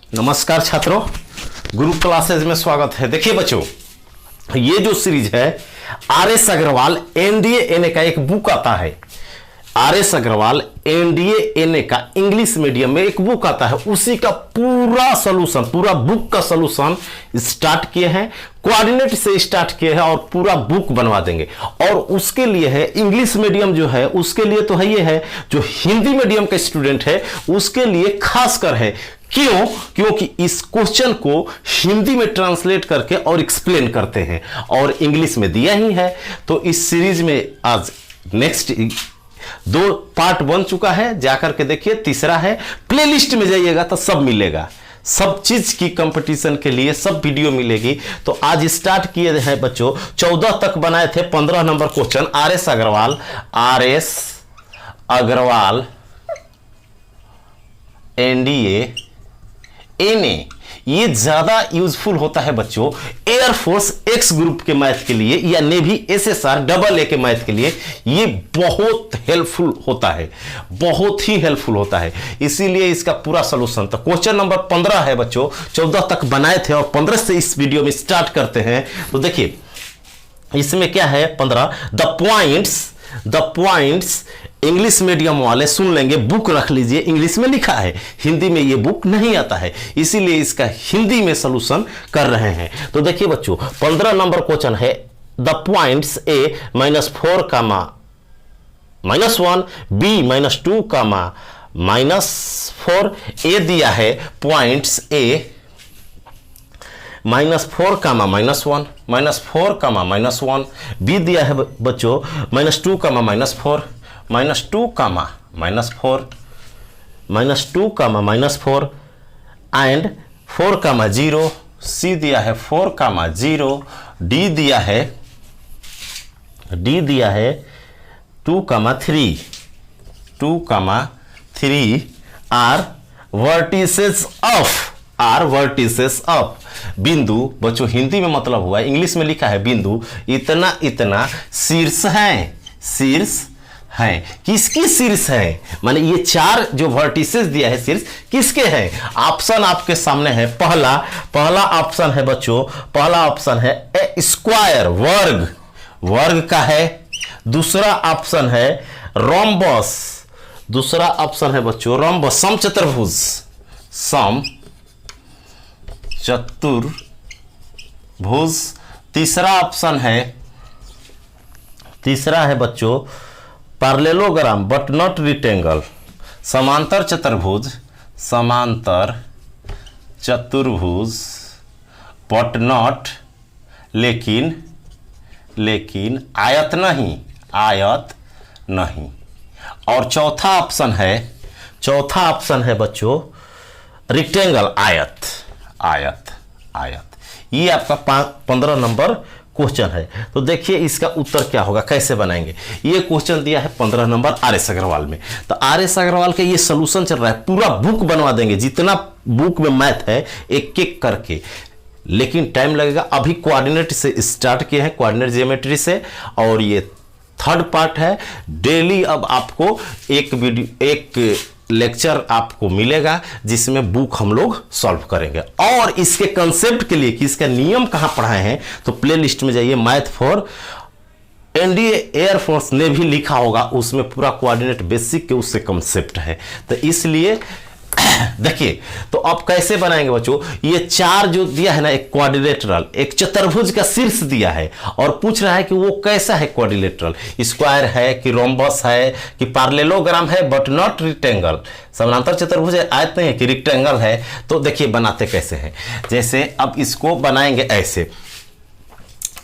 नमस्कार छात्रों, गुरु क्लासेज में स्वागत है। देखिए बच्चों, ये जो सीरीज है आर.एस. अग्रवाल एनडीए एनए का एक बुक आता है। आर.एस. अग्रवाल एनडीए एनए का इंग्लिश मीडियम में एक बुक आता है, उसी का पूरा सॉल्यूशन, पूरा बुक का सॉल्यूशन स्टार्ट किए हैं। कोऑर्डिनेट से स्टार्ट किए हैं और पूरा बुक बनवा देंगे। और उसके लिए है इंग्लिश मीडियम जो है उसके लिए तो है, ये है जो हिंदी मीडियम का स्टूडेंट है उसके लिए खासकर है। क्यों? क्योंकि इस क्वेश्चन को हिंदी में ट्रांसलेट करके और एक्सप्लेन करते हैं और इंग्लिश में दिया ही है। तो इस सीरीज में आज नेक्स्ट 2 पार्ट बन चुका है, जाकर के देखिए। तीसरा है, प्लेलिस्ट में जाइएगा तो सब मिलेगा, सब चीज की कंपटीशन के लिए सब वीडियो मिलेगी। तो आज स्टार्ट किए हैं बच्चों, 14 तक बनाए थे 15 number question. RS. Agarwal NDA NA, ये ज्यादा यूजफुल होता है बच्चों एयरफोर्स एक्स ग्रुप के मैथ के लिए या नेवी एसएसआर AA के मैथ के लिए। ये बहुत हेल्पफुल होता है, बहुत ही हेल्पफुल होता है। इसीलिए इसका पूरा सॉल्यूशन तो क्वेश्चन नंबर 15 है बच्चों, 14 तक बनाए थे और 15 से इस वीडियो में स्टार्ट करते हैं। तो देखिए इसमें क्या है, 15 द पॉइंट्स इंग्लिश मीडियम वाले सुन लेंगे, बुक रख लीजिए, इंग्लिश में लिखा है, हिंदी में ये बुक नहीं आता है, इसीलिए इसका हिंदी में सॉल्यूशन कर रहे हैं। तो देखिए बच्चों, 15 नंबर क्वेश्चन है, द पॉइंट्स A -4, -1, B -2, -4। ए दिया है पॉइंट्स A -4, -1, -4, -1। बी दिया है बच्चों -2, -4, -2, -4, -2, -4 एंड 4, 0। सी दिया है 4, 0। डी दिया है 2, 3 आर वर्टिसेस ऑफ बिंदु। बच्चों हिंदी में मतलब हुआ, इंग्लिश में लिखा है बिंदु इतना इतना शीर्ष हैं। किसकी शीर्ष है? माने ये 4 जो वर्टिसेस दिया है शीर्ष किसके हैं? ऑप्शन आपके सामने है। पहला ऑप्शन है बच्चों, पहला ऑप्शन है ए स्क्वायर, वर्ग का है। दूसरा ऑप्शन है रोम्बस, दूसरा ऑप्शन है बच्चों रोम्बस, समचतुर्भुज। तीसरा है बच्चों पैरेललोग्राम बट नॉट रेक्टेंगल, समांतर चतुर्भुज बट नॉट, लेकिन आयत नहीं। और चौथा ऑप्शन है बच्चों रेक्टेंगल, आयत। ये आपका 15 नंबर क्वेश्चन है। तो देखिए इसका उत्तर क्या होगा, कैसे बनाएंगे। ये क्वेश्चन दिया है 15 नंबर आर.एस. अग्रवाल में। तो आर.एस. अग्रवाल का ये सॉल्यूशन चल रहा है, पूरा बुक बनवा देंगे, जितना बुक में मैथ है एक एक करके, लेकिन टाइम लगेगा। अभी कोऑर्डिनेट से स्टार्ट किए हैं, कोऑर्डिनेट ज्योमेट्री से, और ये 3rd पार्ट है। डेली अब आपको एक लेक्चर आपको मिलेगा जिसमें बुक हम लोग सॉल्व करेंगे। और इसके कंसेप्ट के लिए कि इसका नियम कहां पढ़ाए हैं तो प्ले लिस्ट में जाइए, मैथ फॉर एनडीए एयरफोर्स ने भी लिखा होगा, उसमें पूरा कोऑर्डिनेट बेसिक के उससे कंसेप्ट है। तो इसलिए देखिए, तो अब कैसे बनाएंगे बच्चों, ये 4 जो दिया है ना, एक क्वाड्रिलेटरल, एक चतुर्भुज का शीर्ष दिया है और पूछ रहा है कि वो कैसा है, क्वाड्रिलेटरल, स्क्वायर है कि रोम्बस है कि पैरेललोग्राम है बट नॉट रेक्टेंगल, समांतर चतुर्भुज है, आयत नहीं है कि रेक्टेंगल है। तो देखिए बनाते कैसे हैं, जैसे अब इसको बनाएंगे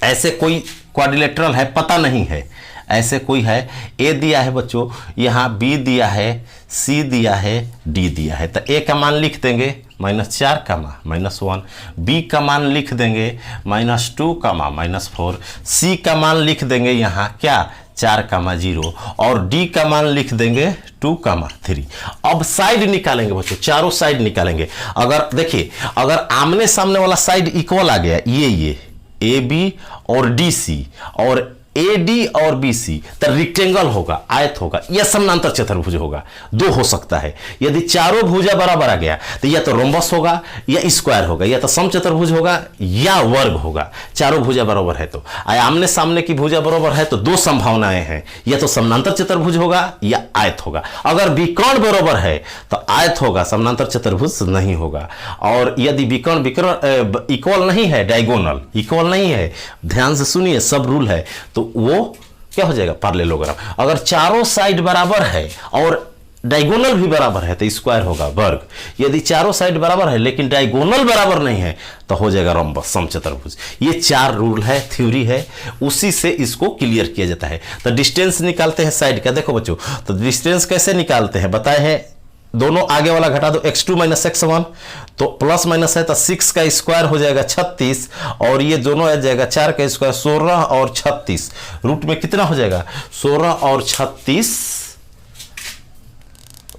ऐसे कोई क्वाड्रिलेटरल है, पता नहीं है, ऐसे कोई है। ए दिया है बच्चों, यहाँ बी दिया है, सी दिया है, डी दिया है। तो ए का मान लिख देंगे -4, -1। बी का मान लिख देंगे -2, -4। सी का मान लिख देंगे यहाँ क्या 4, 0। और डी का मान लिख देंगे 2, 3। अब साइड निकालेंगे बच्चों, चारों साइड निकालेंगे। अगर देखिए, अगर आमने सामने वाला साइड इक्वल आ गया, ये ए बी और डी सी, और AD और BC तो रिक्टेंगल होगा, आयत होगा, या समानांतर चतुर्भुज होगा, दो हो सकता है। यदि चारों भुजा बराबर आ गया तो या तो रोम्बस होगा या स्क्वायर होगा, या तो समचतुर्भुज होगा या वर्ग होगा। चारों भुजा बराबर है तो आमने सामने की भुजा बराबर है तो दो संभावनाएं हैं, या तो समानांतर चतुर्भुज होगा या आयत होगा। अगर विकर्ण बराबर है तो आयत होगा, समानांतर चतुर्भुज नहीं होगा। और यदि विकर्ण इक्वल नहीं है, डायगोनल इक्वल नहीं है, ध्यान से सुनिए सब रूल है, तो वो क्या हो जाएगा, पैरेललोग्राम। अगर चारों साइड बराबर है और डायगोनल भी बराबर है तो स्क्वायर होगा, वर्ग। यदि चारों साइड बराबर है लेकिन डायगोनल बराबर नहीं है तो हो जाएगा रोम्बस, समचतुर्भुज। ये 4 रूल है, थ्योरी है, उसी से इसको क्लियर किया जाता है। तो डिस्टेंस निकालते हैं साइड का। देखो बच्चों, तो डिस्टेंस कैसे निकालते हैं बताए हैं, दोनों आगे वाला घटा दो, x2 - x1, तो प्लस माइनस है तो 6 का स्क्वायर हो जाएगा 36, और ये दोनों आ जाएगा 4 का स्क्वायर 16 और 36, रूट में कितना हो जाएगा 16 और 36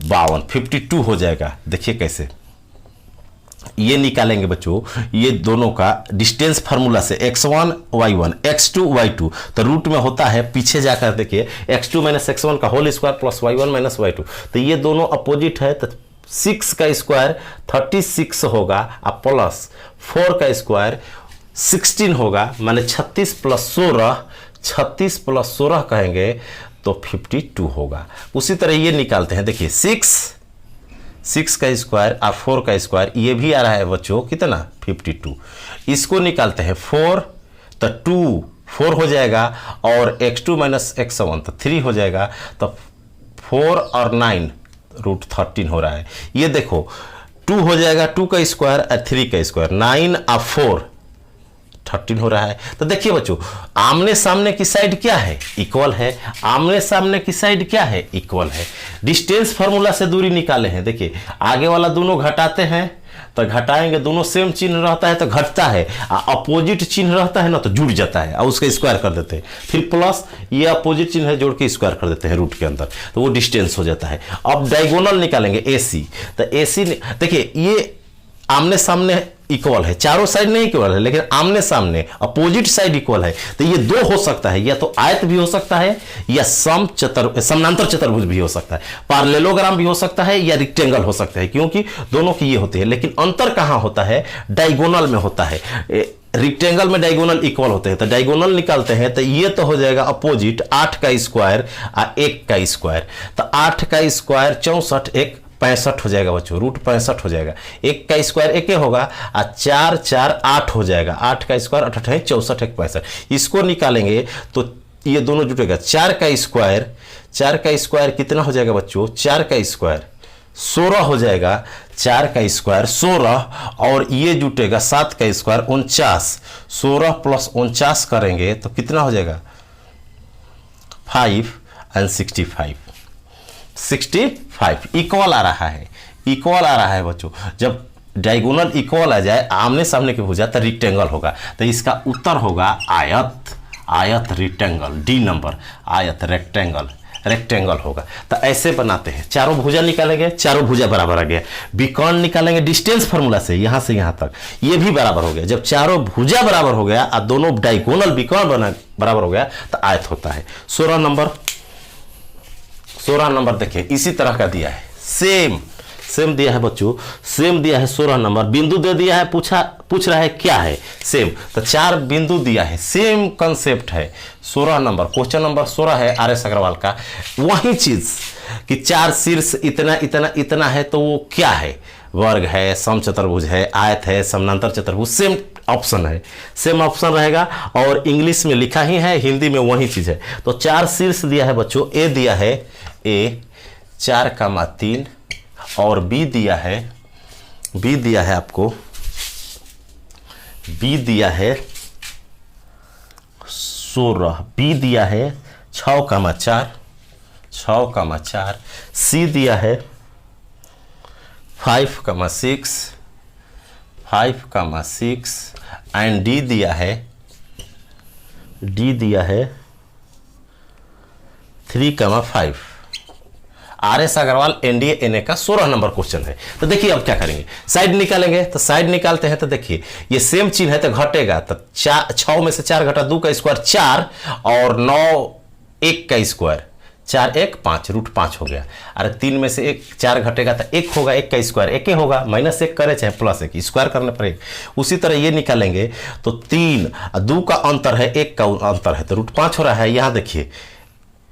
52, 52 हो जाएगा। देखिए कैसे ये निकालेंगे बच्चों, ये दोनों का डिस्टेंस फार्मूला से x1 y1 x2 y2, तो रूट में होता है, पीछे जाकर देखिए, x2 - x1 का whole square plus y1 - y2, तो ये दोनों अपोजिट है तो 6 का स्क्वायर 36 होगा, और प्लस 4 का स्क्वायर 16 होगा, माने 36 प्लस 16, 36 प्लस 16 कहेंगे तो 52 होगा। उसी तरह ये निकालते हैं, देखिए 6 का स्क्वायर और 4 का स्क्वायर, ये भी आ रहा है बच्चों कितना 52। इसको निकालते हैं 4 तो 2 4 हो जाएगा, और x2 - x1 तो 3 हो जाएगा, तो 4 और 9 रूट 13 हो रहा है। ये देखो 2 हो जाएगा, 2 का स्क्वायर और 3 का स्क्वायर, 9 और 4 13 हो रहा है। तो देखिए बच्चों, आमने सामने की साइड क्या है, इक्वल है। आमने सामने की साइड क्या है, इक्वल है। डिस्टेंस फार्मूला से दूरी निकाले हैं, देखिए आगे वाला दोनों घटाते हैं तो घटाएंगे, दोनों सेम चिन्ह रहता है तो घटता है, अपोजिट चिन्ह रहता है ना तो जुड़ जाता है, और उसका स्क्वायर कर देते हैं। फिर प्लस ये अपोजिट चिन्ह है, जोड़ के स्क्वायर कर देते हैं रूट के अंदर, तो वो डिस्टेंस हो जाता है। अब डायगोनल निकालेंगे AC, तो AC देखिए ये आमने सामने इक्वल है, चारों साइड नहीं इक्वल है, लेकिन आमने सामने अपोजिट साइड इक्वल है, तो ये दो हो सकता है, या तो आयत भी हो सकता है या समानांतर चतुर्भुज भी हो सकता है, पैरेललोग्राम भी हो सकता है या रेक्टेंगल हो सकता है, क्योंकि दोनों की ये होती है। लेकिन अंतर कहां होता है, डायगोनल में होता है। रेक्टेंगल में डायगोनल इक्वल होते हैं, तो डायगोनल निकालते हैं तो ये तो हो जाएगा अपोजिट 8 का स्क्वायर और 1 का स्क्वायर, तो 8 का स्क्वायर 64, 1 65 हो जाएगा बच्चों, रूट 65 हो जाएगा। 1 का स्क्वायर 1 होगा और 4 4 8 हो जाएगा, 8 का स्क्वायर 8 है 64, 1 65। इसको निकालेंगे तो ये दोनों जुटेगा, 4 का स्क्वायर कितना हो जाएगा बच्चों, 4 का स्क्वायर 16 हो जाएगा, 4 का स्क्वायर 16, और ये जुटेगा 7 का स्क्वायर 49, 16 प्लस 49 करेंगे तो कितना हो जाएगा 5 और 65 इक्वल आ रहा है, इक्वल आ रहा है बच्चों। जब डायगोनल इक्वल आ जाए, आमने सामने की भुजा, तो रेक्टेंगल होगा, तो इसका उत्तर होगा आयत, आयत रेक्टेंगल, डी नंबर, आयत रेक्टेंगल होगा। तो ऐसे बनाते हैं, चारों भुजा निकालेंगे, चारों भुजा बराबर आ गया। विकर्ण निकालेंगे डिस्टेंस फार्मूला से, यहां से यहां तक, ये भी बराबर हो गया। जब चारों भुजा बराबर हो गया और दोनों डायगोनल विकर्ण बराबर हो गया तो आयत होता है। 16 नंबर देखिए इसी तरह का दिया है, सेम दिया है बच्चों, सेम दिया है। 16 नंबर बिंदु दे दिया है, पूछ रहा है क्या है, सेम, तो 4 बिंदु दिया है, सेम कंसेप्ट है। 16 नंबर क्वेश्चन नंबर 16 है RS अग्रवाल का, वही चीज कि 4 शीर्ष इतना इतना इतना है, तो वो क्या है, वर्ग है, समचतुर्भुज है, आयत है, समानांतर चतुर्भुज, सेम ऑप्शन है, सेम ऑप्शन रहेगा। और इंग्लिश में लिखा ही है, हिंदी में वही चीज है। तो 4 शीर्ष दिया है बच्चों, ए दिया है, ए 4,3, और बी दिया है आपको, बी दिया है 16, बी दिया है 6,4, सी दिया है 5,6 एंड डी दिया है 3,5। RS अग्रवाल NDA NA का 16 नंबर क्वेश्चन है। तो देखिए अब क्या करेंगे, साइड निकालेंगे। तो साइड निकालते हैं तो देखिए ये सेम चिन्ह है तो घटेगा, तो 6 में से 4 घटा 2 का स्क्वायर 4 और 9 1 का स्क्वायर 4 1 5 √5 हो गया। अरे 3 में से 4 घटेगा तो 1 होगा, 1 का स्क्वायर 1 होगा, -1 करे चाहे +1 स्क्वायर करने पड़ेगा। उसी तरह ये निकालेंगे तो 3 2 का अंतर है, 1 का अंतर है तो √5 हो रहा है। यहाँ देखिए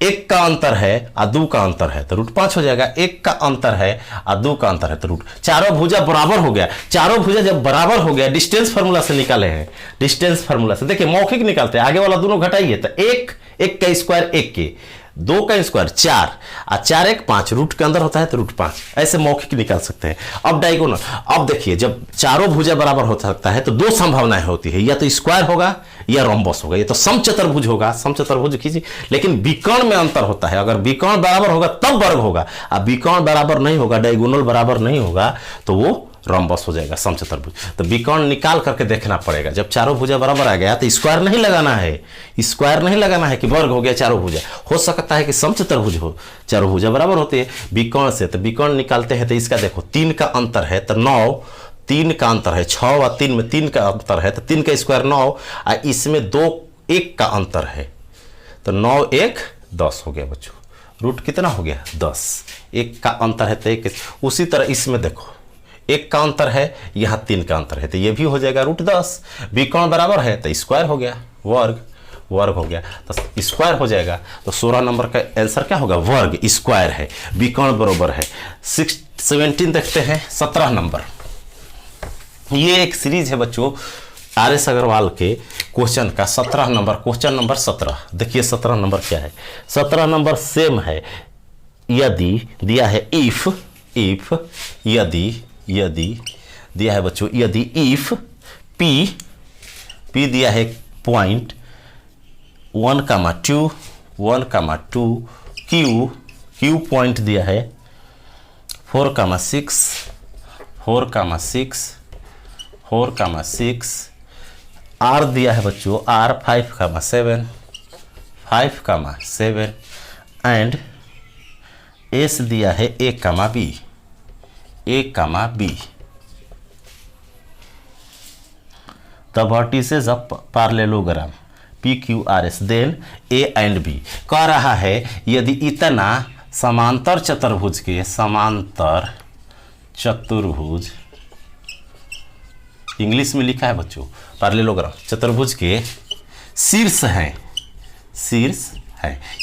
1 का अंतर है और 2 का अंतर है तो √5 हो जाएगा। 1 का अंतर है और 2 का अंतर है तो चारों भुजा बराबर हो गया। चारों भुजा जब बराबर हो गया, डिस्टेंस फार्मूला से निकाले हैं, डिस्टेंस फार्मूला से देखिए मौखिक निकालते हैं, आगे वाला दोनों घटाइए तो 1 का स्क्वायर 1 के, 2 का स्क्वायर 4 और 4 1 5 रूट के अंदर होता है तो √5, ऐसे मौखिक निकाल सकते हैं। अब डायगोनल, अब देखिए जब चारों भुजा बराबर हो सकता है तो 2 संभावनाएं होती है, या तो स्क्वायर होगा या रोम्बस होगा, ये तो समचतुर्भुज होगा, समचतुर्भुज खींचिए। लेकिन विकर्ण में अंतर होता है, अगर विकर्ण बराबर होगा तब वर्ग होगा, और विकर्ण बराबर नहीं होगा, डायगोनल बराबर नहीं होगा तो वो रोम्बस हो जाएगा, समचतुर्भुज। तो विकर्ण निकाल करके देखना पड़ेगा। जब चारों भुजा बराबर आ गया तो स्क्वायर नहीं लगाना है, स्क्वायर नहीं लगाना है कि वर्ग हो गया चारों भुजा, हो सकता है कि समचतुर्भुज हो, चारों भुजा बराबर होती है विकर्ण से। तो विकर्ण निकालते हैं तो इसका देखो 3 का अंतर है तो 9, 3 का अंतर है 6 और 3 में 3 का अंतर है तो 3 का स्क्वायर 9 और इसमें 2 1 का अंतर है तो 9 1 10 हो गया बच्चों। रूट कितना हो गया 10, 1 का अंतर है तो 1। उसी तरह इसमें देखो 1 का अंतर है, यहाँ 3 का अंतर है तो ये भी हो जाएगा √10। विकर्ण बराबर है तो स्क्वायर हो गया, वर्ग हो गया तो स्क्वायर हो जाएगा। तो 16 नंबर का आंसर क्या होगा, वर्ग, स्क्वायर है, विकर्ण बराबर है। 17 देखते हैं, 17 नंबर। ये एक सीरीज है बच्चों RS अग्रवाल के क्वेश्चन का, 17 नंबर, क्वेश्चन नंबर 17। देखिए 17 नंबर क्या है, 17 नंबर सेम है। यदि दिया है इफ यदि दिया है बच्चों, यदि इफ P दिया है पॉइंट 1,2 Q पॉइंट दिया है 4,6 R दिया है बच्चों, R 5,7 एंड S दिया है A, B। The vertices of parallelogram PQRS then A and B। कह रहा है यदि इतना समांतर चतुर्भुज इंग्लिश में लिखा है बच्चों, पैरेललोग्राम चतुर्भुज के शीर्ष है,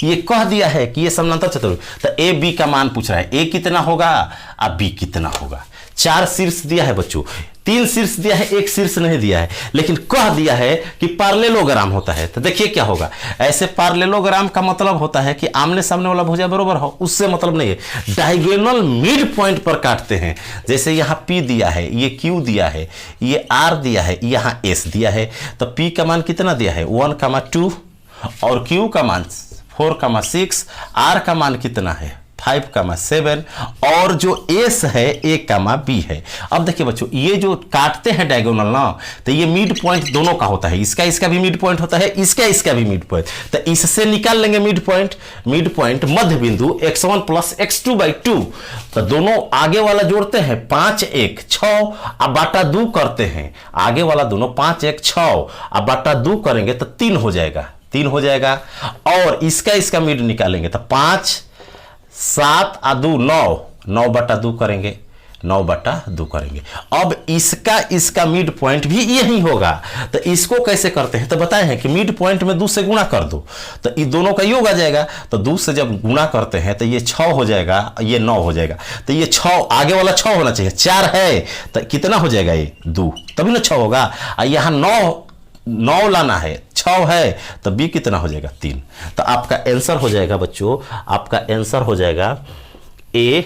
ये कह दिया है कि ये समांतर चतुर्भुज, तो A B का मान पूछ रहा है, A कितना होगा और B कितना होगा। 4 शीर्ष दिया है बच्चों, 3 शीर्ष दिया है, 1 शीर्ष नहीं दिया है, लेकिन कह दिया है कि पैरेललोग्राम होता है। तो देखिए क्या होगा, ऐसे पैरेललोग्राम का मतलब होता है कि आमने सामने वाला भुजा बराबर हो, उससे मतलब नहीं है, डायगोनल मिड पॉइंट पर काटते हैं। जैसे यहाँ P दिया है, ये Q दिया है, ये R दिया है, यहाँ S दिया है, तो P का मान कितना दिया है 1,2 और Q का मान 4,6, R का मान कितना है 5,7 और जो S है A, B है। अब देखिए बच्चों, ये जो काटते हैं डायगोनल ना, तो ये मिड पॉइंट दोनों का होता है, इसका भी मिड पॉइंट होता है, इसका भी मिड पॉइंट। तो इससे निकाल लेंगे मिड पॉइंट मध्य बिंदु x1 + x2/2। तो दोनों आगे वाला जोड़ते हैं 5 1 6 अब बाटा 2 करते हैं, आगे वाला दोनों 5 1 6 अब बाटा 2 करेंगे तो 3 हो जाएगा। और इसका मिड निकालेंगे तो 5 7 और 2 9/2 करेंगे, 9/2 करेंगे। अब इसका मिड पॉइंट भी यही होगा। तो इसको कैसे करते हैं तो बताए हैं कि मिड पॉइंट में 2 से गुणा कर दो तो ये दोनों का योग आ जाएगा। तो 2 से जब गुणा करते हैं तो ये 6 हो जाएगा, ये 9 हो जाएगा। तो ये 6 आगे वाला 6 होना चाहिए, 4 है तो कितना हो जाएगा ये 2, तभी ना 6 होगा। और यहाँ 9 लाना है, 6 है तो B कितना हो जाएगा 3। तो आपका आंसर हो जाएगा बच्चों, आपका आंसर हो जाएगा A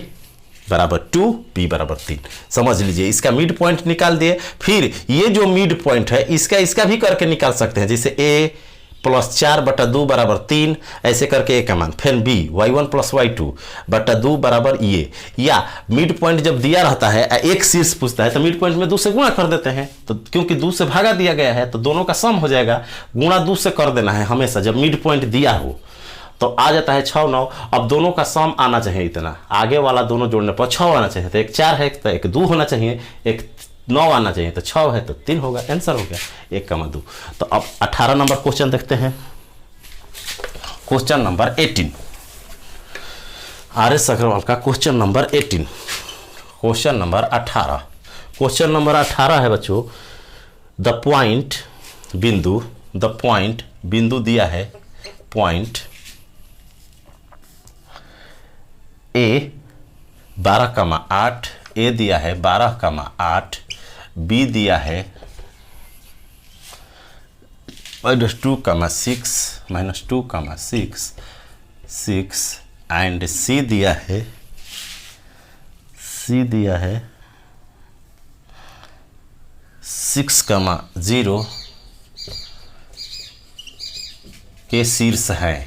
= 2 B = 3। समझ लीजिए, इसका मिड पॉइंट निकाल दिए। फिर ये जो मिड पॉइंट है इसका भी करके निकाल सकते हैं, जैसे A + 4/2 = 3, ऐसे करके A का मान। फिर B y1 + y2/2 बराबर ये, या मिड पॉइंट जब दिया रहता है एक शीर्ष पूछता है तो मिड पॉइंट में 2 से गुणा कर देते हैं। तो क्योंकि 2 से भागा दिया गया है तो दोनों का सम हो जाएगा, गुणा 2 से कर देना है हमेशा जब मिड पॉइंट दिया हो। तो आ जाता है 6 9। अब दोनों का सम आना चाहिए इतना, आगे वाला दोनों जोड़ने पर 6 आना चाहिए, तो एक 4 है तो एक 2 होना चाहिए, एक 9 आना चाहिए तो 6 है तो 3 होगा, आंसर हो गया 1, 2। तो अब 18 नंबर क्वेश्चन देखते हैं। Question number 18, R S Agarwal का question number 18, question number 18। Question number 18 है बच्चों, द पॉइंट बिंदु, द पॉइंट बिंदु दिया है, पॉइंट ए 12,8, ए दिया है 12,8, बी दिया है -2,6, -2,6 एंड सी दिया है, सी दिया है 6,0 के शीर्ष है।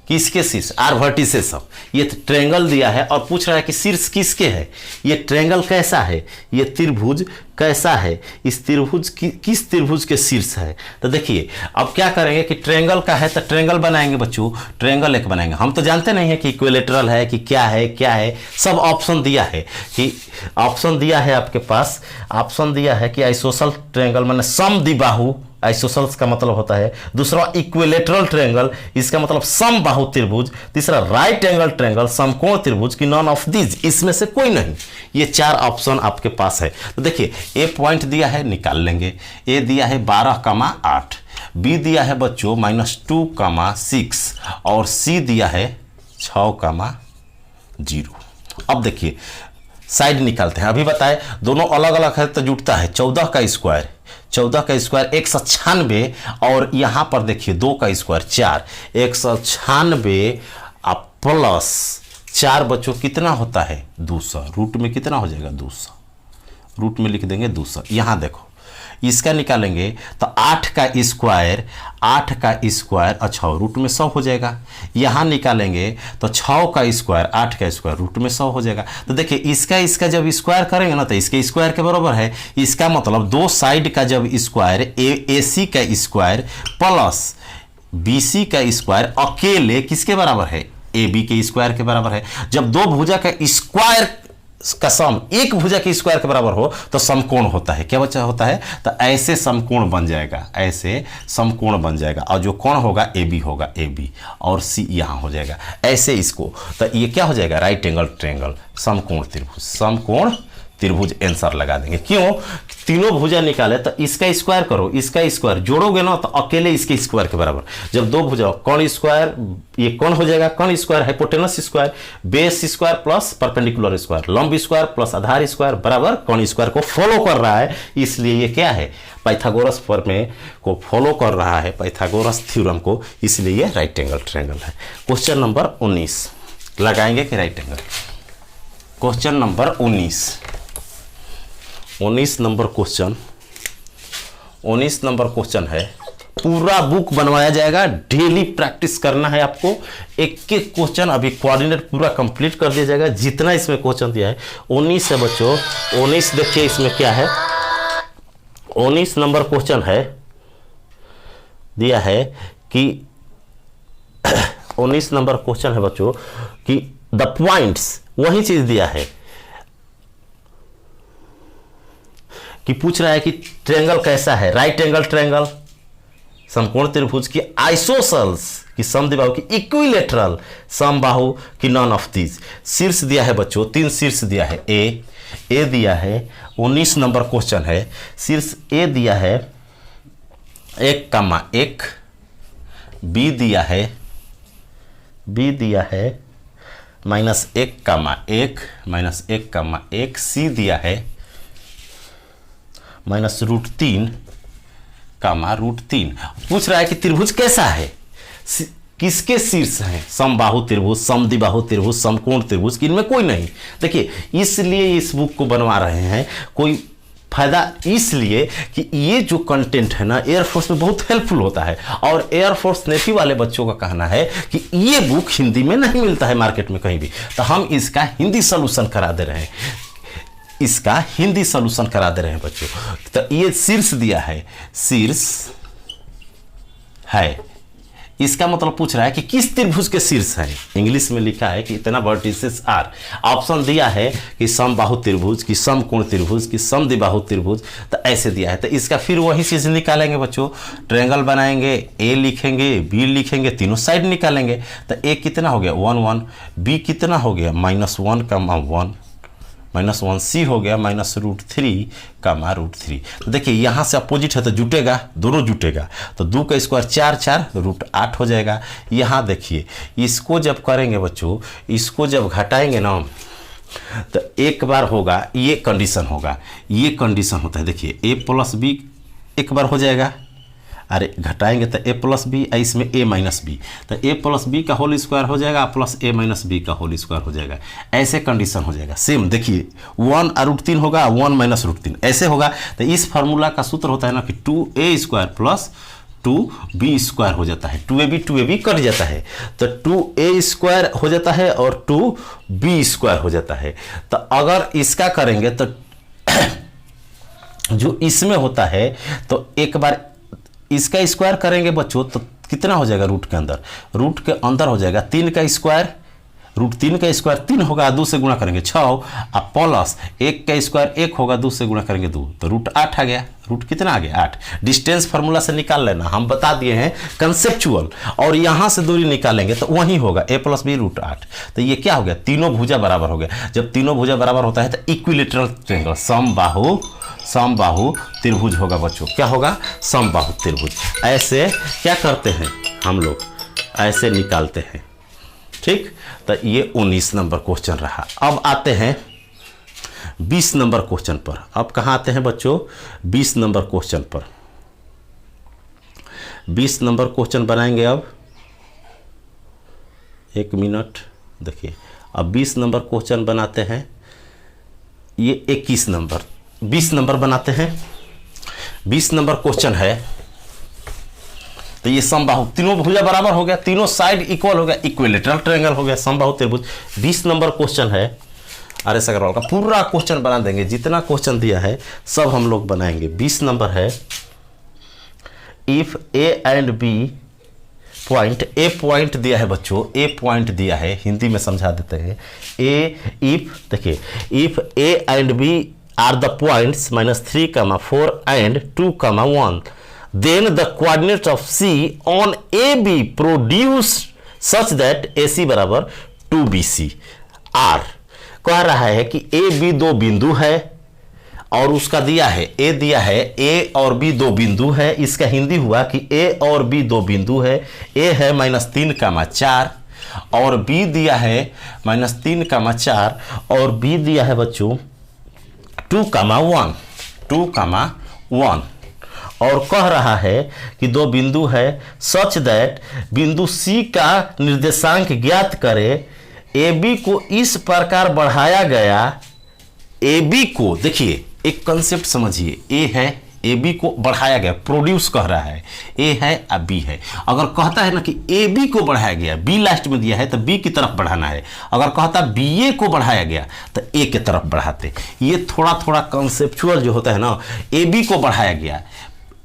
किसके शीर्ष? आर वर्टिसेस सब। ये ट्रेंगल दिया है और पूछ रहा है कि शीर्ष किसके है, ये ट्रेंगल कैसा है, ये त्रिभुज कैसा है, इस त्रिभुज किस त्रिभुज के शीर्ष है। तो देखिए अब क्या करेंगे कि ट्रेंगल का है तो ट्रेंगल बनाएंगे बच्चों, ट्रेंगल एक बनाएंगे। हम तो जानते नहीं है कि इक्विलेटरल है कि क्या है, क्या है, सब ऑप्शन दिया है कि ऑप्शन दिया है आपके पास, ऑप्शन दिया है कि आइसोसेल ट्रेंगल माने समद्विबाहु, आइसोसेल्स का मतलब होता है, दूसरा इक्विलेटरल ट्रायंगल, इसका मतलब समबाहु त्रिभुज, तीसरा राइट एंगल ट्रायंगल, समकोण त्रिभुज की नॉन ऑफ दीज, इसमें से कोई नहीं। ये 4 ऑप्शन आपके पास है। तो देखिए ए पॉइंट दिया है, निकाल लेंगे। ए दिया है 12,8, बी दिया है बच्चों -2,6 और सी दिया है 6,0। अब देखिए साइड निकालते हैं। अभी बताए दोनों अलग अलग है तो जुटता है 14 का स्क्वायर, 14 का स्क्वायर 196, और यहाँ पर देखिए 2 का स्क्वायर 4, 196 प्लस 4 बच्चों कितना होता है 200, रूट में कितना हो जाएगा 200, रूट में लिख देंगे 200। यहाँ देखो इसका निकालेंगे तो 8 का स्क्वायर, 8 का स्क्वायर अच्छा रूट में 100 हो जाएगा। यहाँ निकालेंगे तो 6 का स्क्वायर, 8 का स्क्वायर रूट में 100 हो जाएगा। तो देखिए इसका जब स्क्वायर करेंगे ना तो इसके स्क्वायर के बराबर है। इसका मतलब दो साइड का जब स्क्वायर ए सी का स्क्वायर प्लस बी सी का स्क्वायर अकेले किसके बराबर है, ए बी के स्क्वायर के बराबर है। जब दो भुजा का स्क्वायर का सम एक भुजा के स्क्वायर के बराबर हो तो समकोण होता है। क्या बच्चा होता है? तो ऐसे समकोण बन जाएगा, ऐसे समकोण बन जाएगा, और जो कोण होगा ए बी होगा, ए बी और सी यहाँ हो जाएगा ऐसे इसको। तो ये क्या हो जाएगा? राइट एंगल ट्रायंगल, समकोण त्रिभुज, समकोण त्रिभुज आंसर लगा देंगे। क्यों? तीनों भुजा निकाले तो इसका स्क्वायर करो, इसका स्क्वायर जोड़ोगे ना तो अकेले इसके स्क्वायर के बराबर। जब दो भुजा कोण स्क्वायर, ये कोण हो जाएगा कोण square, hypotenuse square, base square plus perpendicular square, लंब स्क्वायर प्लस आधार स्क्वायर बराबर कोण स्क्वायर को फॉलो कर रहा है। इसलिए ये क्या है? पाइथागोरस प्रमेय को फॉलो कर रहा है, पाइथागोरस थ्योरम को, इसलिए ये राइट एंगल ट्रायंगल है। क्वेश्चन नंबर 19 लगाएंगे कि right angle. Question number 19 number question, 19 number question है। पूरा बुक बनवाया जाएगा, डेली प्रैक्टिस करना है आपको। एक एक क्वेश्चन अभी कोऑर्डिनेट पूरा कंप्लीट कर दिया जाएगा जितना इसमें क्वेश्चन दिया है। 19 है बच्चों, 19 देखिए इसमें क्या है। 19 नंबर क्वेश्चन है, दिया है कि 19 नंबर क्वेश्चन है बच्चों कि द पॉइंट्स, वही चीज दिया है कि पूछ रहा है कि ट्रायंगल कैसा है, राइट एंगल ट्रायंगल, समकोण त्रिभुज की आइसोसेल्स की समद्विबाहु की इक्विलेटरल समबाहु की नॉन ऑफ दीज। शीर्ष दिया है बच्चों, 3 शीर्ष दिया है। ए दिया है, 19 नंबर क्वेश्चन है। शीर्ष ए दिया है 1,1, बी दिया है -1,1 -1,1, सी दिया है -√3 √3। पूछ रहा है कि त्रिभुज कैसा है, किसके शीर्ष है, समबाहु त्रिभुज, समद्विबाहु त्रिभुज, समकोण त्रिभुज, इनमें कोई नहीं। देखिए इसलिए इस बुक को बनवा रहे हैं, कोई फायदा इसलिए कि ये जो कंटेंट है ना एयरफोर्स में बहुत हेल्पफुल होता है। और एयरफोर्स नेवी वाले बच्चों का कहना है कि ये बुक हिंदी में नहीं मिलता है मार्केट में कहीं भी, तो हम इसका हिंदी सोल्यूशन करा दे रहे हैं, इसका हिंदी सोल्यूशन करा दे रहे हैं बच्चों। तो ये शीर्ष दिया है, शीर्ष है इसका मतलब पूछ रहा है कि किस त्रिभुज के शीर्ष है। इंग्लिश में लिखा है कि इतना वर्टिसेस आर। ऑप्शन दिया है कि समबाहु त्रिभुज, कि समकोण त्रिभुज, कि समद्विबाहु त्रिभुज, तो ऐसे दिया है। तो इसका फिर वही चीज निकालेंगे बच्चों, ट्रायंगल बनाएंगे, ए लिखेंगे, बी लिखेंगे, तीनों साइड निकालेंगे। तो ए कितना हो गया 1 1, बी कितना हो गया -1 कमा 1, -1, सी हो गया -√3 कमा √3। तो देखिए यहाँ से अपोजिट है तो जुटेगा, दोनों जुटेगा, तो 2 का स्क्वायर 4 4 √8 हो जाएगा। यहाँ देखिए इसको जब करेंगे बच्चों, इसको जब घटाएंगे ना तो एक बार होगा, ये कंडीशन होगा, ये कंडीशन होता है। देखिए a + b एक बार हो जाएगा, अरे घटाएंगे तो a + b, इसमें a - b, तो a + b का होल स्क्वायर हो जाएगा प्लस a - b का होल स्क्वायर हो जाएगा। ऐसे कंडीशन हो जाएगा। सेम देखिए 1 √3 होगा, 1 - √3 ऐसे होगा। तो इस फार्मूला का सूत्र होता है ना कि 2a² + 2b² हो जाता है। 2ab कट जाता है तो 2a² हो जाता है और 2b² हो जाता है। तो अगर इसका करेंगे तो जो इसमें होता है तो एक बार इसका स्क्वायर करेंगे बच्चों तो कितना हो जाएगा, रूट के अंदर हो जाएगा 3 का स्क्वायर, √3 का स्क्वायर 3 होगा, 2 से गुणा करेंगे 6, और प्लस 1 का स्क्वायर 1 होगा, 2 से गुणा करेंगे 2, तो √8 आ गया। रूट कितना आ गया 8। डिस्टेंस फार्मूला से निकाल लेना, हम बता दिए हैं कंसेप्चुअल, और यहाँ से दूरी निकालेंगे तो वही होगा a + b √8। तो ये क्या हो गया, तीनों भुजा बराबर हो गया। जब तीनों भुजा बराबर होता है तो इक्विलेटरल ट्रायंगल, समबाहु त्रिभुज होगा बच्चों। क्या होगा, समबाहु त्रिभुज। ऐसे क्या करते हैं हम लोग, ऐसे निकालते हैं। ठीक, तो ये 19 नंबर क्वेश्चन रहा। अब आते हैं 20 नंबर क्वेश्चन पर। अब कहाँ आते हैं बच्चों, 20 नंबर क्वेश्चन पर। 20 नंबर क्वेश्चन बनाएंगे। अब 1 मिनट देखिए, अब 20 नंबर क्वेश्चन बनाते हैं। ये 21 नंबर, 20 नंबर बनाते हैं। 20 नंबर क्वेश्चन है तो ये समबाहु, तीनों भुजा बराबर हो गया, तीनों साइड इक्वल हो गया, इक्विलेटरल ट्रायंगल हो गया, समबाहु त्रिभुज। 20 नंबर क्वेश्चन है आर.एस. अग्रवाल का, पूरा क्वेश्चन बना देंगे, जितना क्वेश्चन दिया है सब हम लोग बनाएंगे। 20 नंबर है, if A and B point, A point दिया है बच्चों, ए पॉइंट दिया है, हिंदी में समझा देते हैं। इफ देखिए, if A and B are the points -3, 4 and 2, 1, then the coordinates of C on AB produced such that AC बराबर 2BC R। कह रहा है कि AB 2 बिंदु है और उसका दिया है A, दिया है A और B 2 बिंदु है। इसका हिंदी हुआ कि A और B 2 बिंदु है। A है -3, 4 और B दिया है -3, 4 और B दिया है बच्चों 2, 1 और कह रहा है कि 2 बिंदु है, सच दैट बिंदु C का निर्देशांक ज्ञात करे। AB को इस प्रकार बढ़ाया गया, AB को देखिए एक कंसेप्ट समझिए, A है, AB को बढ़ाया गया, प्रोड्यूस कह रहा है, A है और B है। अगर कहता है ना कि AB को बढ़ाया गया, B लास्ट में दिया है तो B की तरफ बढ़ाना है। अगर कहता BA को बढ़ाया गया तो A की तरफ बढ़ाते। ये थोड़ा थोड़ा कंसेप्चुअल जो होता है ना, AB को बढ़ाया गया,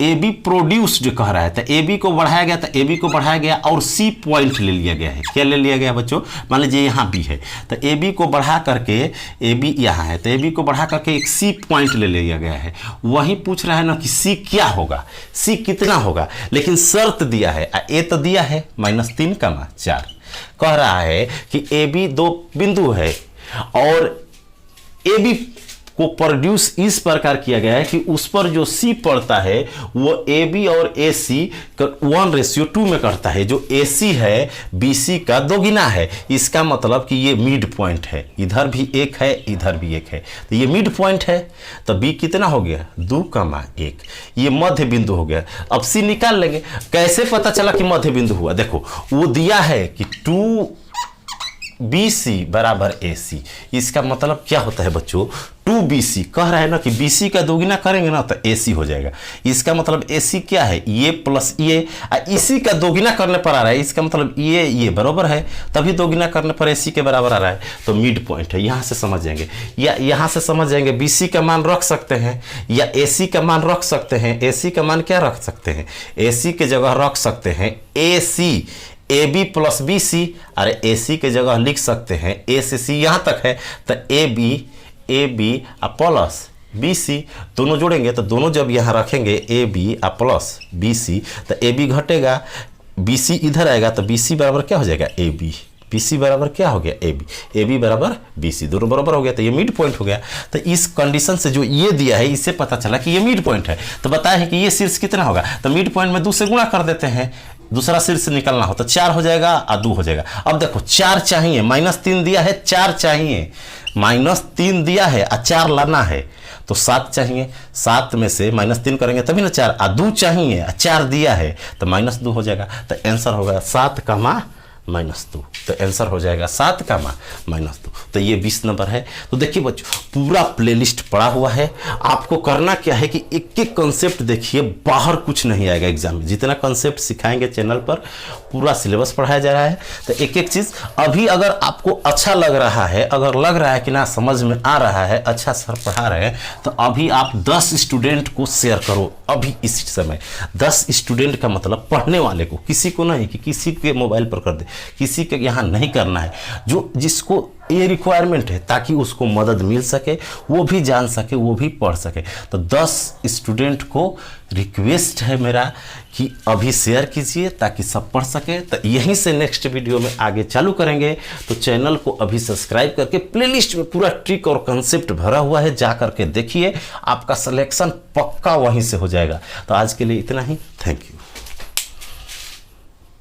AB प्रोड्यूस जो कह रहा है, तो AB को बढ़ाया गया, तो AB को बढ़ाया गया और C पॉइंट ले लिया गया है। क्या ले लिया गया बच्चों, मान लीजिए यहाँ B है तो AB को बढ़ा करके, AB यहाँ है तो AB को बढ़ा करके एक C पॉइंट ले लिया गया है। वही पूछ रहा है ना कि C क्या होगा, C कितना होगा, लेकिन शर्त दिया है, A तो दिया है -3, 4। कह रहा है कि AB 2 बिंदु है और AB को प्रोड्यूस इस प्रकार किया गया है कि उस पर जो C पड़ता है वो AB और AC 1:2 में करता है। जो AC है BC का 2 गुना है। इसका मतलब कि ये मिड पॉइंट है, इधर भी 1 है, इधर भी 1 है, तो ये मिड पॉइंट है। तो B कितना हो गया 2, 1, ये मध्य बिंदु हो गया। अब C निकाल लेंगे। कैसे पता चला कि मध्य बिंदु हुआ, देखो वो दिया है कि 2 BC बराबर AC। इसका मतलब क्या होता है बच्चों, 2BC कह रहा है ना कि BC का दोगुना करेंगे ना तो AC हो जाएगा। इसका मतलब AC क्या है, ये प्लस ये, इसी का दोगुना करने पर आ रहा है, इसका मतलब ये बराबर है, तभी दोगुना करने पर AC के बराबर आ रहा है, तो मिड पॉइंट है। यहाँ से समझ जाएंगे या यहाँ से समझ जाएंगे, BC का मान रख सकते हैं या AC का मान रख सकते हैं। AC का मान क्या रख सकते हैं, AC के जगह रख सकते हैं AC, AB प्लस BC, अरे AC के जगह लिख सकते हैं A से C यहाँ तक है, तो AB प्लस BC दोनों जोड़ेंगे, तो दोनों जब यहाँ रखेंगे AB प्लस BC, तो AB घटेगा, BC इधर आएगा, तो BC बराबर क्या हो जाएगा AB, BC बराबर क्या हो गया AB, AB बराबर BC, दोनों बराबर हो गया, तो ये मिड पॉइंट हो गया। तो इस कंडीशन से जो ये दिया है इससे पता चला कि ये मिड पॉइंट है। तो बताया है कि ये शीर्ष कितना होगा, तो मिड पॉइंट में 2 से गुणा कर देते हैं, दूसरा शीर्ष निकलना हो तो 4 हो जाएगा और 2 हो जाएगा। अब देखो 4 चाहिए, -3 दिया है, 4 चाहिए, -3 दिया है और 4 लाना है, तो 7 चाहिए, 7 में से -3 करेंगे तभी ना 4, और 2 चाहिए, 4 दिया है तो -2 हो जाएगा। तो आंसर होगा 7 -2, तो आंसर हो जाएगा 7 -2। तो ये 20 नंबर है। तो देखिए बच्चों पूरा प्लेलिस्ट पड़ा हुआ है, आपको करना क्या है कि एक एक कॉन्सेप्ट देखिए, बाहर कुछ नहीं आएगा एग्जाम में, जितना कॉन्सेप्ट सिखाएंगे चैनल पर पूरा सिलेबस पढ़ाया जा रहा है। तो एक एक चीज़ अभी अगर आपको अच्छा लग रहा है, अगर लग रहा है कि ना समझ में आ रहा है, अच्छा सर पढ़ा रहे हैं, तो अभी आप 10 स्टूडेंट को शेयर करो अभी इसी समय। 10 स्टूडेंट का मतलब पढ़ने वाले को, किसी को नहीं कि किसी के मोबाइल पर कर दे, किसी के यहाँ नहीं करना है, जो जिसको ये रिक्वायरमेंट है ताकि उसको मदद मिल सके, वो भी जान सके, वो भी पढ़ सके। तो 10 स्टूडेंट को रिक्वेस्ट है मेरा कि अभी शेयर कीजिए ताकि सब पढ़ सके। तो यहीं से नेक्स्ट वीडियो में आगे चालू करेंगे। तो चैनल को अभी सब्सक्राइब करके, प्लेलिस्ट में पूरा ट्रिक और कंसेप्ट भरा हुआ है, जा करके देखिए, आपका सिलेक्शन पक्का वहीं से हो जाएगा। तो आज के लिए इतना ही, थैंक यू।